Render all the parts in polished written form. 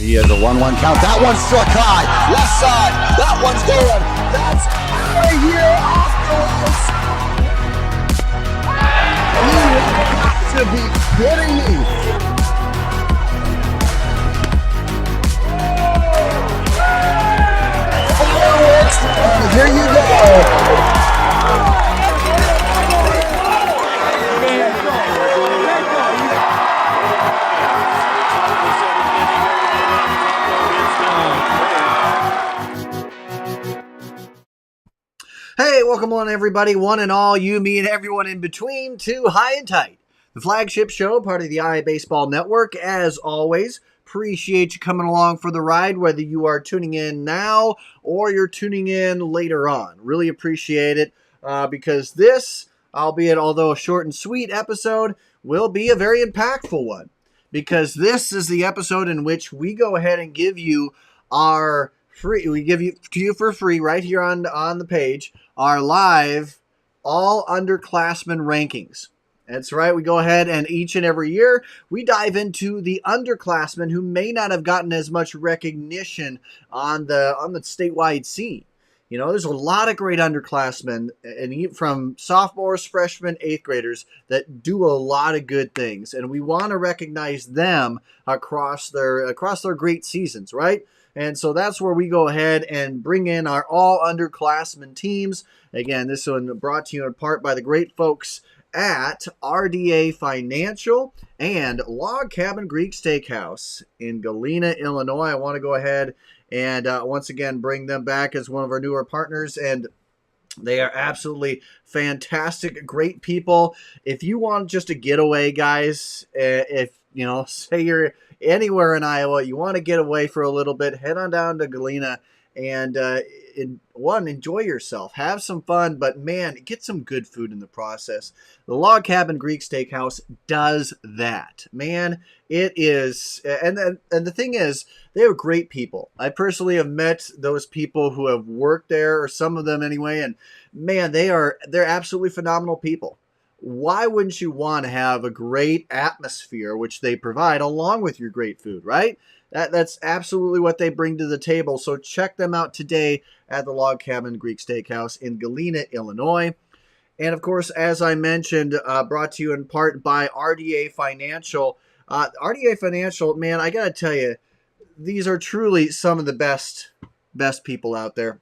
He has a 1-1 count. That one struck high. Left side. That one's going. That's out of here off the list. You have got to be kidding me. Fireworks. Here you go. Hey, welcome on everybody, one and all, you, me, and everyone in between to High and Tight, the flagship show, part of the IA Baseball Network. As always, appreciate you coming along for the ride, whether you are tuning in now or you're tuning in later on. Really appreciate it because this, albeit although a short and sweet episode, will be a very impactful one because this is the episode in which we go ahead and give you our we give you to you for free right here on the page our live All-Underclassmen rankings. That's right. We go ahead and each and every year we dive into the underclassmen who may not have gotten as much recognition on the statewide scene. You know, there's a lot of great underclassmen, and from sophomores, freshmen, eighth graders that do a lot of good things, and we want to recognize them across their great seasons, right? And so that's where we go ahead and bring in our all-underclassmen teams. Again, this one brought to you in part by the great folks at RDA Financial and Log Cabin Greek Steakhouse in Galena, Illinois. I want to go ahead and once again bring them back as one of our newer partners, and they are absolutely fantastic, great people. If you want just a getaway, guys, if you know, say you're anywhere in Iowa, you want to get away for a little bit, head on down to Galena and enjoy yourself, have some fun, but man, get some good food in the process. The Log Cabin Greek Steakhouse does that. Man, it is, and the thing is, they are great people. I personally have met those people who have worked there, or some of them anyway, and man, they're absolutely phenomenal people. Why wouldn't you want to have a great atmosphere, which they provide, along with your great food, right? That's absolutely what they bring to the table. So check them out today at the Log Cabin Greek Steakhouse in Galena, Illinois. And of course, as I mentioned, brought to you in part by RDA Financial. RDA Financial, man, I got to tell you, these are truly some of the best people out there.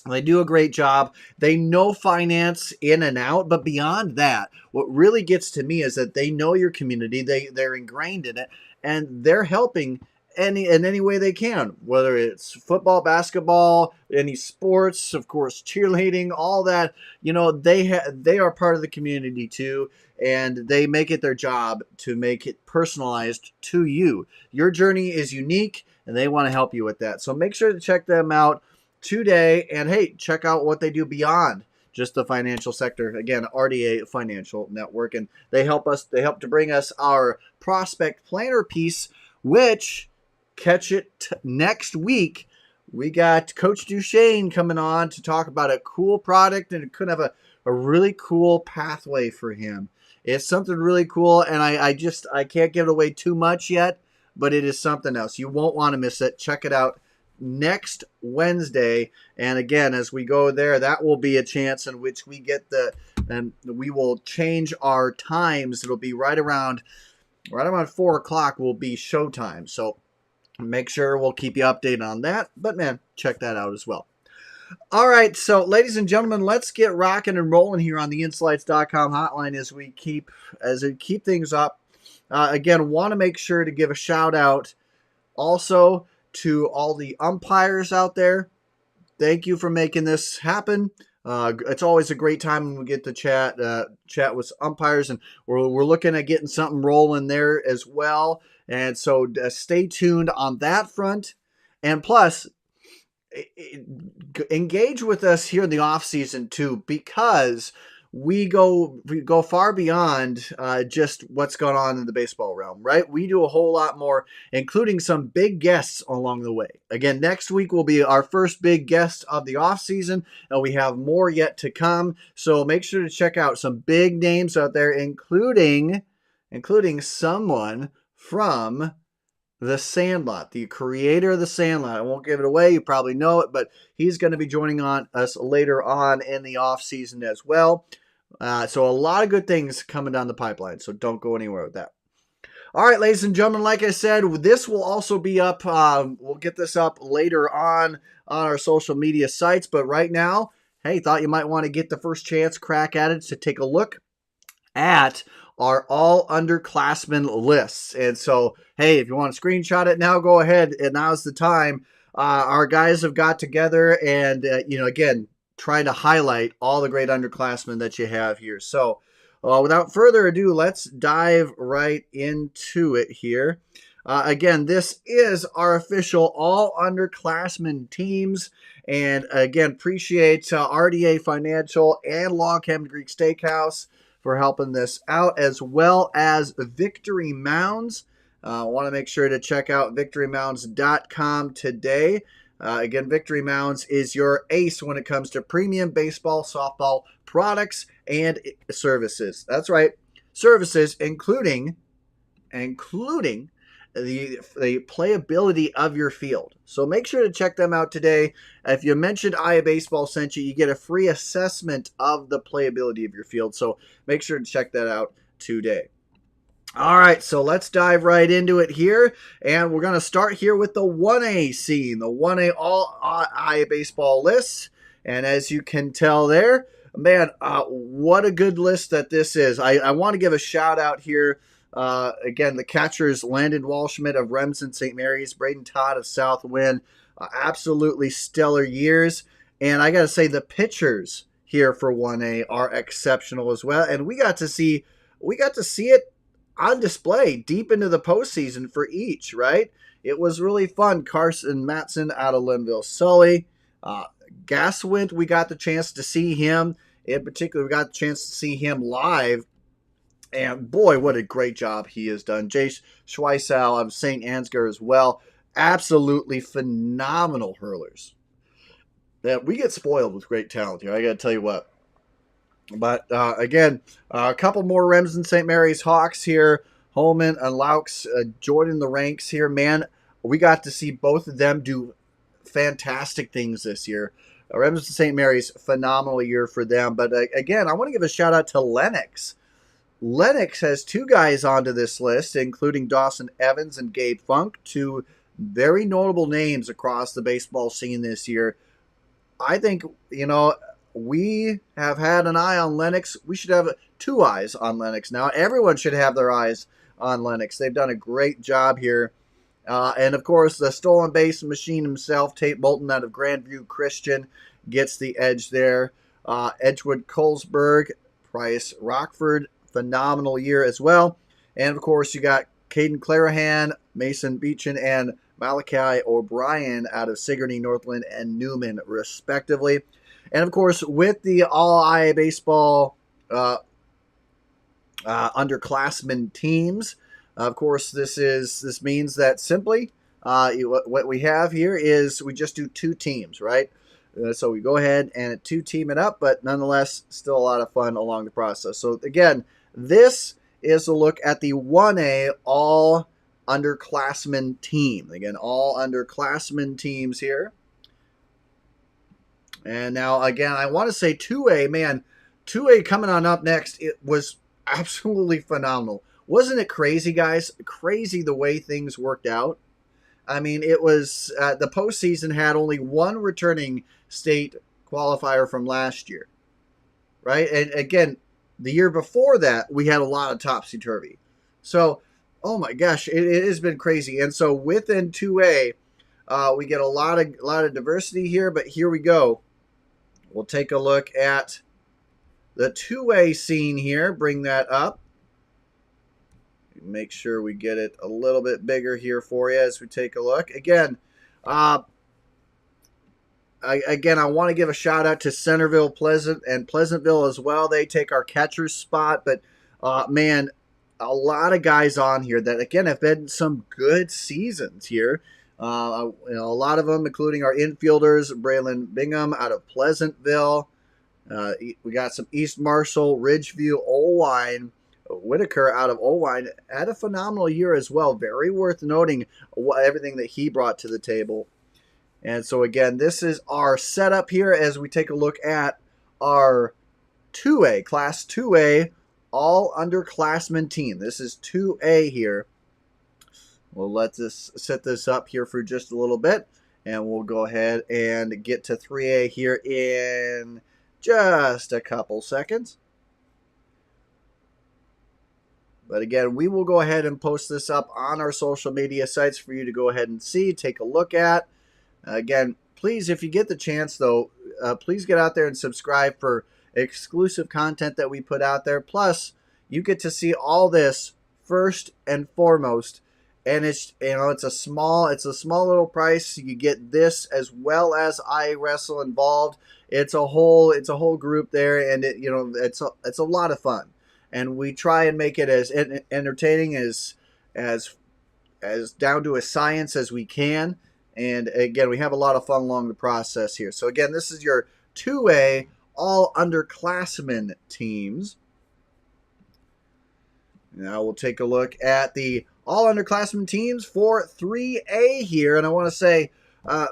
They do a great job. They know finance in and out, but beyond that, what really gets to me is that they know your community. They're ingrained in it, and they're helping in any way they can, whether it's football, basketball, any sports, of course, cheerleading, all that. You know, they are part of the community too, and they make it their job to make it personalized to you. Your journey is unique, and they want to help you with that. So make sure to check them out today, and hey, check out what they do beyond just the financial sector. Again, RDA Financial Network, and they help to bring us our prospect planner piece, which catch it next week. We got Coach Duchesne coming on to talk about a cool product, and it could have a really cool pathway for him. It's something really cool, and I can't give it away too much yet, but it is something else. You won't want to miss it. Check it out next Wednesday, and again, as we go there, that will be a chance in which we get and we will change our times. It'll be right around 4:00 will be showtime. So make sure we'll keep you updated on that. But man, check that out as well. All right, so ladies and gentlemen, let's get rocking and rolling here on the Inslights.com hotline as we keep things up. Again, want to make sure to give a shout out also to all the umpires out there. Thank you for making this happen. It's always a great time when we get to chat with umpires, and we're looking at getting something rolling there as well. And so stay tuned on that front. And plus, engage with us here in the off season too, because we go far beyond just what's going on in the baseball realm, right? We do a whole lot more, including some big guests along the way. Again, next week will be our first big guest of the off season, and we have more yet to come. So make sure to check out some big names out there, including someone from The Sandlot, the creator of The Sandlot. I won't give it away. You probably know it, but he's going to be joining on us later on in the off season as well. So a lot of good things coming down the pipeline. So don't go anywhere with that. All right, ladies and gentlemen, like I said, this will also be up. We'll get this up later on our social media sites. But right now, hey, thought you might want to get the first chance crack at it to take a look at our all-underclassmen lists. And so, hey, if you want to screenshot it now, go ahead. And now's the time. Our guys have got together and, again, trying to highlight all the great underclassmen that you have here. So without further ado, let's dive right into it here. Again, this is our official all-underclassmen teams. And again, appreciate RDA Financial and Log Cabin Greek Steakhouse for helping this out, as well as Victory Mounds. I want to make sure to check out victorymounds.com today. Again, Victory Mounds is your ace when it comes to premium baseball, softball products, and services. That's right, services including the playability of your field. So make sure to check them out today. If you mentioned IA Baseball sent you, you get a free assessment of the playability of your field. So make sure to check that out today. All right, so let's dive right into it here. And we're going to start here with the 1A scene, the 1A all IA Baseball lists. And as you can tell there, man, what a good list that this is. I want to give a shout out here. Again, the catchers, Landon Walshmit of Remsen St. Mary's, Braden Todd of Southwind, absolutely stellar years. And I got to say, the pitchers here for 1A are exceptional as well. And we got to see it on display deep into the postseason for each, right? It was really fun. Carson Matson out of Linville Sully. Gaswint, we got the chance to see him. In particular, we got the chance to see him live. And boy, what a great job he has done. Jace Schweisau of St. Ansgar as well. Absolutely phenomenal hurlers. That we get spoiled with great talent here. I got to tell you what. But again, a couple more Remsen St. Mary's Hawks here. Holman and Laux joining the ranks here. Man, we got to see both of them do fantastic things this year. Remsen St. Mary's, phenomenal year for them. But again, I want to give a shout out to Lennox. Lennox has two guys onto this list, including Dawson Evans and Gabe Funk, two very notable names across the baseball scene this year. I think, we have had an eye on Lennox. We should have two eyes on Lennox now. Everyone should have their eyes on Lennox. They've done a great job here. And, of course, the stolen base machine himself, Tate Bolton out of Grandview Christian, gets the edge there. Edgewood Colesburg, Price Rockford, phenomenal year as well. And, of course, you got Caden Clarahan, Mason Beechin, and Malachi O'Brien out of Sigourney, Northland, and Newman, respectively. And, of course, with the all-IA baseball underclassmen teams, of course, this means that simply what we have here is we just do two teams, right? So we go ahead and two-team it up, but nonetheless, still a lot of fun along the process. So, again, this is a look at the 1A all-underclassmen team. Again, all-underclassmen teams here. And now, again, I want to say 2A, man, 2A coming on up next, it was absolutely phenomenal. Wasn't it crazy, guys? Crazy the way things worked out. I mean, it was, the postseason had only one returning state qualifier from last year, right? And again, the year before that, we had a lot of topsy-turvy. So, oh my gosh, it has been crazy. And so within 2A, we get a lot of diversity here, but here we go. We'll take a look at the 2A scene here. Bring that up. Make sure we get it a little bit bigger here for you as we take a look. Again, I want to give a shout out to Centerville, Pleasant, and Pleasantville as well. They take our catcher's spot, but man, a lot of guys on here that, again, have been some good seasons here. A lot of them, including our infielders, Braylon Bingham out of Pleasantville. We got some East Marshall, Ridgeview, Oline, Whitaker out of Oline had a phenomenal year as well. Very worth noting everything that he brought to the table. And so, again, this is our setup here as we take a look at our 2A, Class 2A, all-underclassmen team. This is 2A here. We'll let this set this up here for just a little bit, and we'll go ahead and get to 3A here in just a couple seconds. But again, we will go ahead and post this up on our social media sites for you to go ahead and see, take a look at. Again, please, if you get the chance, though, please get out there and subscribe for exclusive content that we put out there. Plus, you get to see all this first and foremost. And it's a small little price. You get this as well as iWrestle involved. It's a whole group there, and it's a lot of fun. And we try and make it as entertaining as down to a science as we can. And again, we have a lot of fun along the process here. So again, this is your 2A all-underclassmen teams. Now we'll take a look at the all-underclassmen teams for 3A here. And I want to say,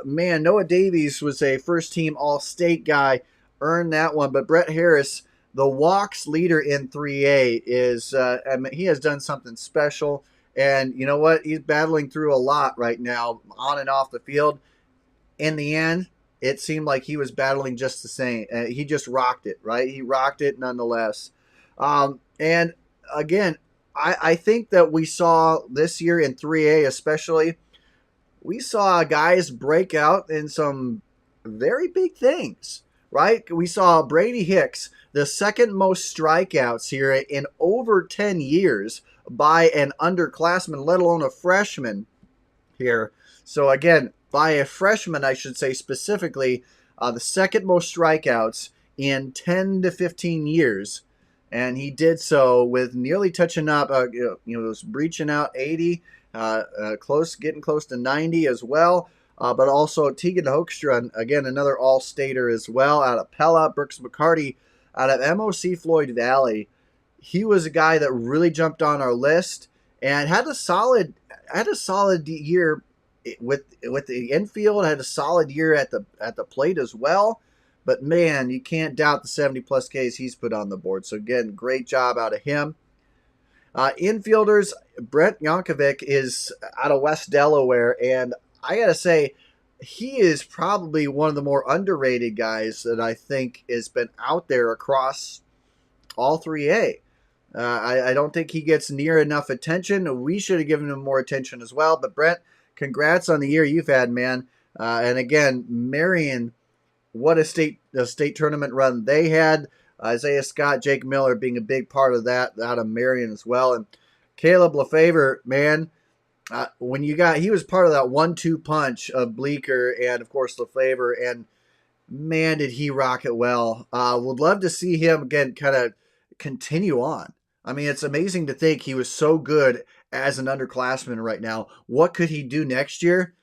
man, Noah Davies was a first-team All-State guy, earned that one. But Brett Harris, the walks leader in 3A, he has done something special. And you know what? He's battling through a lot right now on and off the field. In the end, it seemed like he was battling just the same. He just rocked it, right? He rocked it nonetheless. And again, I think that we saw this year in 3A especially, we saw guys break out in some very big things, right? We saw Brady Hicks, the second most strikeouts here in over 10 years by an underclassman, let alone a freshman here. So again, by a freshman, I should say specifically, the second most strikeouts in 10 to 15 years. And he did so with nearly touching up, was breaching out 80, getting close to 90 as well. But also Tegan Hoekstra, again, another all-stater as well, out of Pella. Brooks McCarty out of MOC Floyd Valley. He was a guy that really jumped on our list and had a solid year with the infield. Had a solid year at the plate as well. But man, you can't doubt the 70+ Ks he's put on the board. So again, great job out of him. Infielders, Brent Yankovic is out of West Delaware, and I gotta say, he is probably one of the more underrated guys that I think has been out there across all 3A. I don't think he gets near enough attention. We should have given him more attention as well. But Brent, congrats on the year you've had, man. And again, Marion, what a state tournament run they had. Isaiah Scott, Jake Miller being a big part of that out of Marion as well. And Caleb Lefevre, man, he was part of that 1-2 punch of Bleeker and, of course, Lefevre. And, man, did he rock it well. Would love to see him, again, kind of continue on. I mean, it's amazing to think he was so good as an underclassman right now. What could he do next year?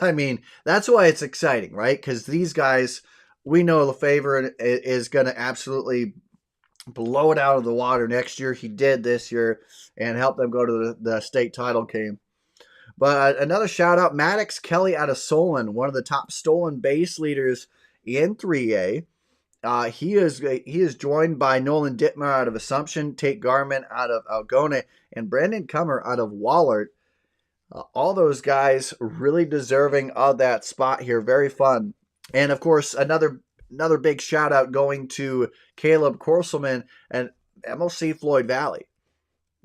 I mean, that's why it's exciting, right? Because these guys, we know Lefevre is going to absolutely blow it out of the water next year. He did this year and helped them go to the state title game. But another shout out, Maddox Kelly out of Solon, one of the top stolen base leaders in 3A. He is joined by Nolan Dittmer out of Assumption, Tate Garman out of Algona, and Brandon Cummer out of Wallart. All those guys really deserving of that spot here. Very fun. And, of course, another big shout-out going to Caleb Korselman and MOC Floyd Valley.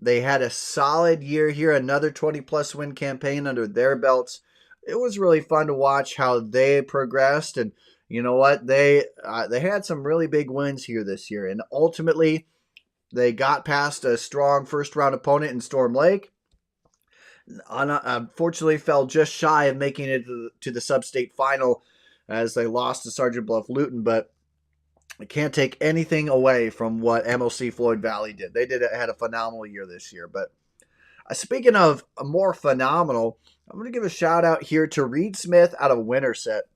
They had a solid year here, another 20-plus win campaign under their belts. It was really fun to watch how they progressed, and you know what? They had some really big wins here this year, and ultimately they got past a strong first-round opponent in Storm Lake. Unfortunately, fell just shy of making it to the sub-state final as they lost to Sergeant Bluff Luton, but I can't take anything away from what MOC Floyd Valley did. They had a phenomenal year this year. But speaking of more phenomenal, I'm going to give a shout out here to Reed Smith out of Winterset.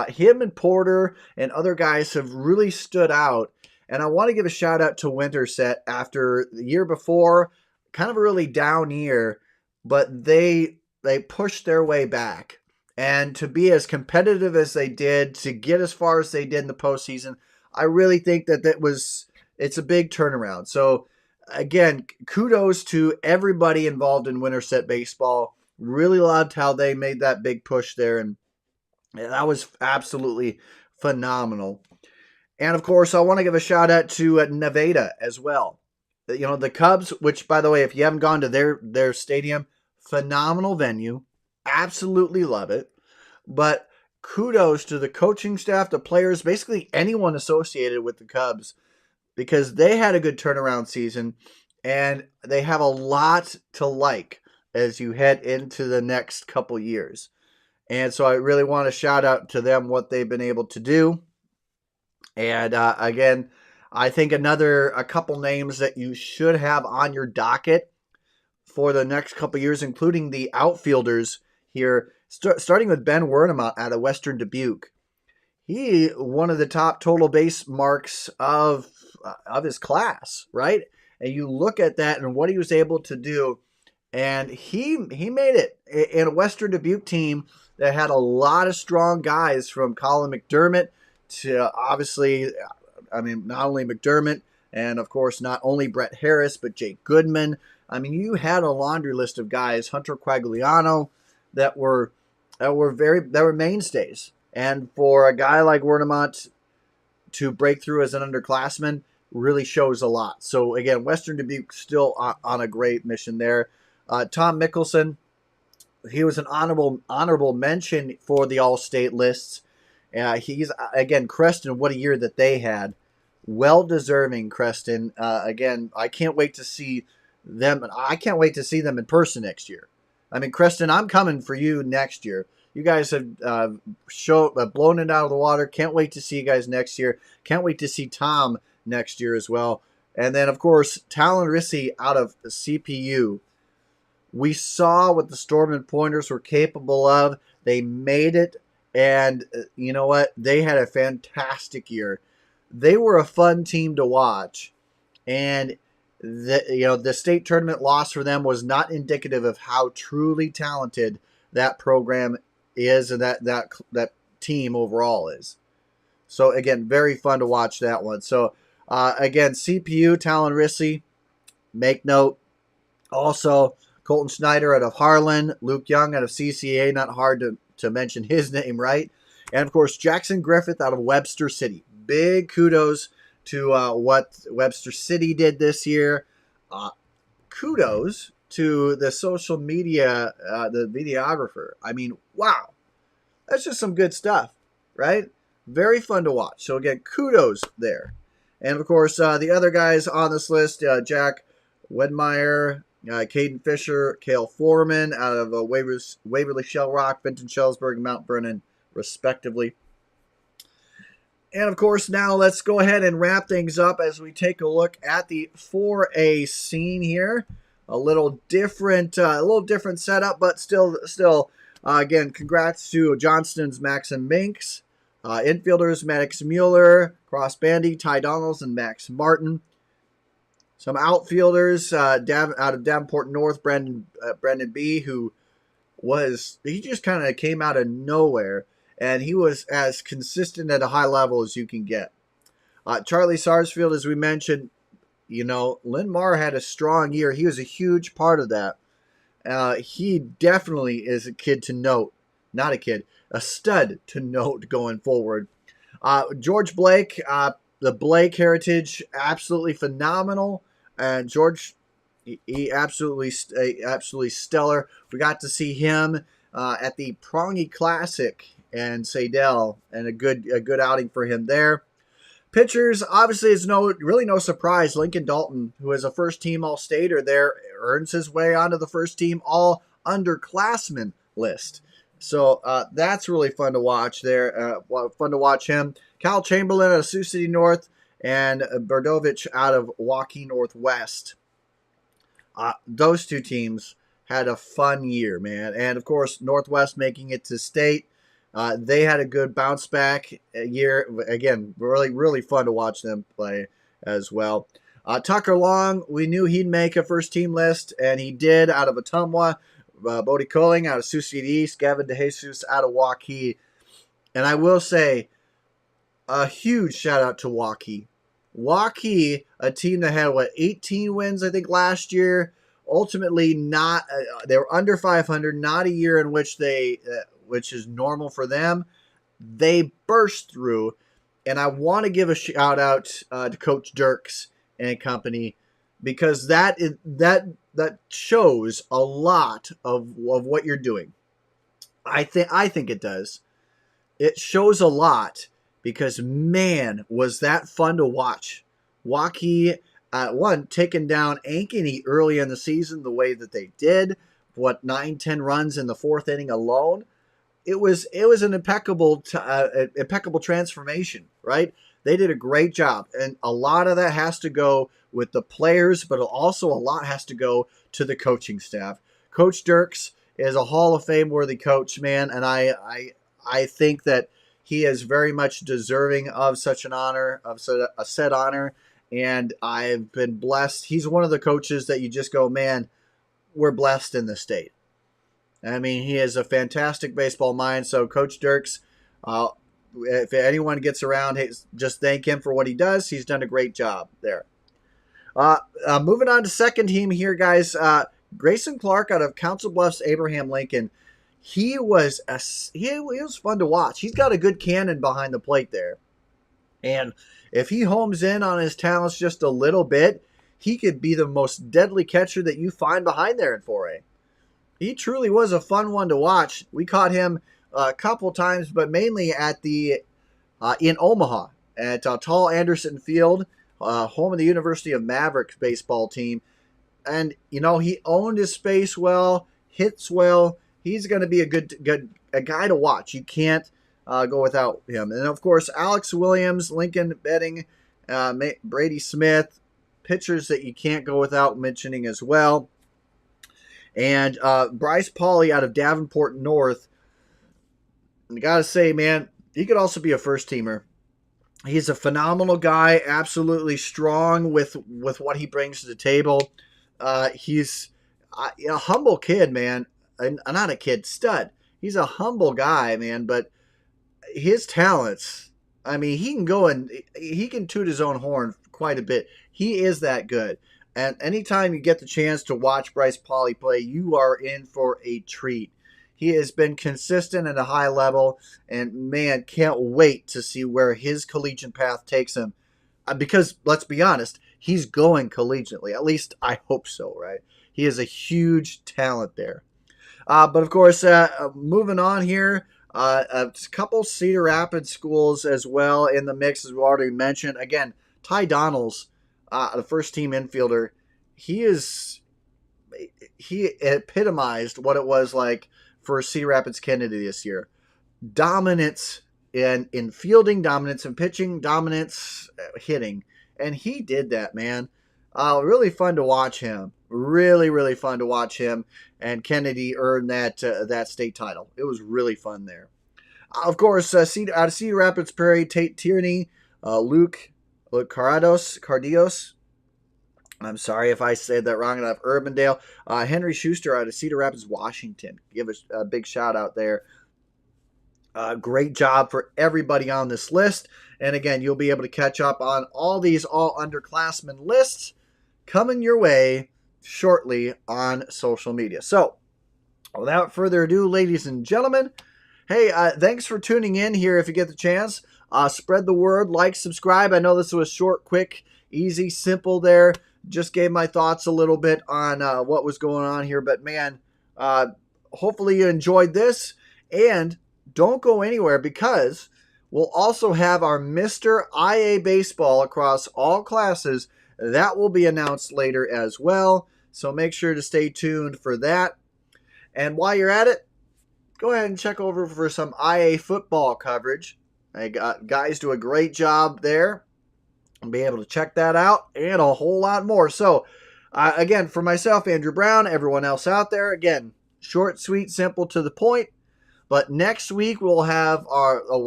Him and Porter and other guys have really stood out And I want to give a shout out to Winterset after the year before, kind of a really down year, but they pushed their way back. And to be as competitive as they did, to get as far as they did in the postseason, I really think it's a big turnaround. So again, kudos to everybody involved in Winterset baseball. Really loved how they made that big push there, and that was absolutely phenomenal. And of course, I want to give a shout out to Nevada as well. The Cubs, which by the way, if you haven't gone to their stadium, phenomenal venue, absolutely love it. But kudos to the coaching staff, the players, basically anyone associated with the Cubs, because they had a good turnaround season, and they have a lot to like as you head into the next couple years. And so I really want to shout out to them what they've been able to do. And again, I think a couple names that you should have on your docket for the next couple years, including the outfielders here, starting with Ben Wernimont out of Western Dubuque. He one of the top total base marks of his class, right? And you look at that and what he was able to do, and he made it in a Western Dubuque team that had a lot of strong guys, from Colin McDermott to obviously, not only McDermott, and of course not only Brett Harris, but Jake Goodman. You had a laundry list of guys, Hunter Quagliano, that were mainstays. And for a guy like Wernimont to break through as an underclassman really shows a lot. So again, Western Dubuque still on a great mission there. Tom Mickelson, he was an honorable mention for the All-State lists. He's again, Creston. What a year that they had! Well deserving, Creston. Again, I can't wait to see them. I can't wait to see them in person next year. Creston, I'm coming for you next year. You guys have blown it out of the water. Can't wait to see you guys next year. Can't wait to see Tom next year as well. And then, of course, Talon Rissi out of CPU. We saw what the Storm and Pointers were capable of. They made it, and you know what? They had a fantastic year. They were a fun team to watch, and the state tournament loss for them was not indicative of how truly talented that program is, and that team overall is. So again, very fun to watch that one. So again, CPU, Talon Rissi, make note. Also, Colton Schneider out of Harlan, Luke Young out of CCA, not hard to mention his name, right? And of course, Jackson Griffith out of Webster City. Big kudos to what Webster City did this year. Kudos to the social media, the videographer. Wow. That's just some good stuff, right? Very fun to watch. So again, kudos there. And of course, the other guys on this list, Jack Wedmeyer, Caden Fisher, Cale Foreman out of Waverly Shell Rock, Benton Shellsburg, and Mount Vernon, respectively. And of course, now let's go ahead and wrap things up as we take a look at the 4A scene here. A little different setup, but still, again, congrats to Johnston's Max and Minks, infielders Maddox Mueller, Cross Bandy, Ty Donalds, and Max Martin. Some outfielders out of Davenport North, Brendan B., he just kind of came out of nowhere, and he was as consistent at a high level as you can get. Charlie Sarsfield, as we mentioned, Lynn Marr had a strong year. He was a huge part of that. He definitely is a kid to note. Not a kid, a stud to note going forward. George Blake, the Blake heritage, absolutely phenomenal. And George, he absolutely stellar. We got to see him at the Prongy Classic and Sadell, and a good outing for him there. Pitchers, obviously, it's no surprise. Lincoln Dalton, who is a first-team All-Stater there, earns his way onto the first-team All-Underclassmen list. So that's really fun to watch there. Fun to watch him. Cal Chamberlain out of Sioux City North, and Berdovich out of Waukee Northwest. Those two teams had a fun year, man. And, of course, Northwest making it to state. They had a good bounce back year. Again, really, really fun to watch them play. as well. Tucker Long, we knew he'd make a first-team list, and he did out of Ottumwa. Bodie Colling out of Sioux City East. Gavin DeJesus out of Waukee. And I will say a huge shout-out to Waukee. Waukee, a team that had, 18 wins, I think, last year. Ultimately, not they were under 500, not a year in which which is normal for them. They burst through, and I want to give a shout out to Coach Dirks and company, because that shows a lot of what you're doing. I think it does. It shows a lot, because man, was that fun to watch. Waukee taking down Ankeny early in the season the way that they did, 9-10 runs in the fourth inning alone. It was an impeccable transformation, right? They did a great job, and a lot of that has to go with the players, but also a lot has to go to the coaching staff. Coach Dirks is a Hall of Fame worthy coach, man, and I think that he is very much deserving of such an honor, of a said honor, and I've been blessed. He's one of the coaches that you just go, man, we're blessed in the state. I mean, he has a fantastic baseball mind. So, Coach Dirks, if anyone gets around, just thank him for what he does. He's done a great job there. Moving on to second team here, guys. Grayson Clark out of Council Bluffs, Abraham Lincoln. He was fun to watch. He's got a good cannon behind the plate there. And if he homes in on his talents just a little bit, he could be the most deadly catcher that you find behind there in 4A. He truly was a fun one to watch. We caught him a couple times, but mainly at in Omaha at Tall Anderson Field, home of the University of Mavericks baseball team. And, he owned his space well, hits well. He's going to be a guy to watch. You can't go without him. And, of course, Alex Williams, Lincoln Betting, Brady Smith, pitchers that you can't go without mentioning as well. And Bryce Pauly out of Davenport North. I got to say, man, he could also be a first-teamer. He's a phenomenal guy, absolutely strong with what he brings to the table. He's a humble kid, man. Not a kid, stud. He's a humble guy, man, but his talents, I mean, he can go and he can toot his own horn quite a bit. He is that good. And anytime you get the chance to watch Bryce Pauly play, you are in for a treat. He has been consistent at a high level, and man, can't wait to see where his collegiate path takes him. Because, let's be honest, he's going collegiately. At least I hope so, right? He is a huge talent there. But, of course, moving on here, a couple Cedar Rapids schools as well in the mix, as we already mentioned. Again, Ty Donnells, the first-team infielder, he epitomized what it was like for Cedar Rapids Kennedy this year. Dominance in fielding, dominance in pitching, dominance hitting. And he did that, man. Really fun to watch him. Really, really fun to watch him. And Kennedy earned that state title. It was really fun there. Of course, out of Cedar Rapids Prairie, Tate Tierney, Luke Cardios. I'm sorry if I said that wrong. Out of Urbandale, Henry Schuster out of Cedar Rapids, Washington. Give a big shout out there. Great job for everybody on this list. And again, you'll be able to catch up on all these all-underclassmen lists coming your way shortly on social media. So, without further ado, ladies and gentlemen, hey, thanks for tuning in here if you get the chance. Spread the word, like, subscribe. I know this was short, quick, easy, simple there. Just gave my thoughts a little bit on what was going on here. But, man, hopefully you enjoyed this. And don't go anywhere, because we'll also have our Mr. IA Baseball across all classes. That will be announced later as well. So make sure to stay tuned for that. And while you're at it, go ahead and check over for some IA football coverage. Guys do a great job there. I'll be able to check that out and a whole lot more. So, again, for myself, Andrew Brown, everyone else out there, again, short, sweet, simple, to the point. But next week we'll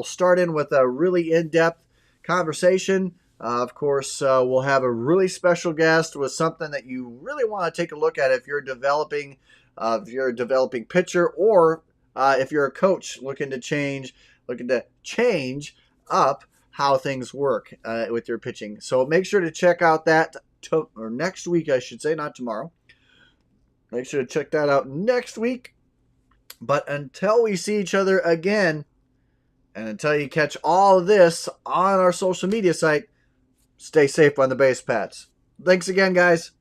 start in with a really in-depth conversation Of course, we'll have a really special guest with something that you really want to take a look at if you're a developing pitcher, or if you're a coach looking to change up how things work with your pitching. So make sure to check out that or next week, I should say, not tomorrow. Make sure to check that out next week. But until we see each other again, and until you catch all of this on our social media site, stay safe on the base paths. Thanks again, guys.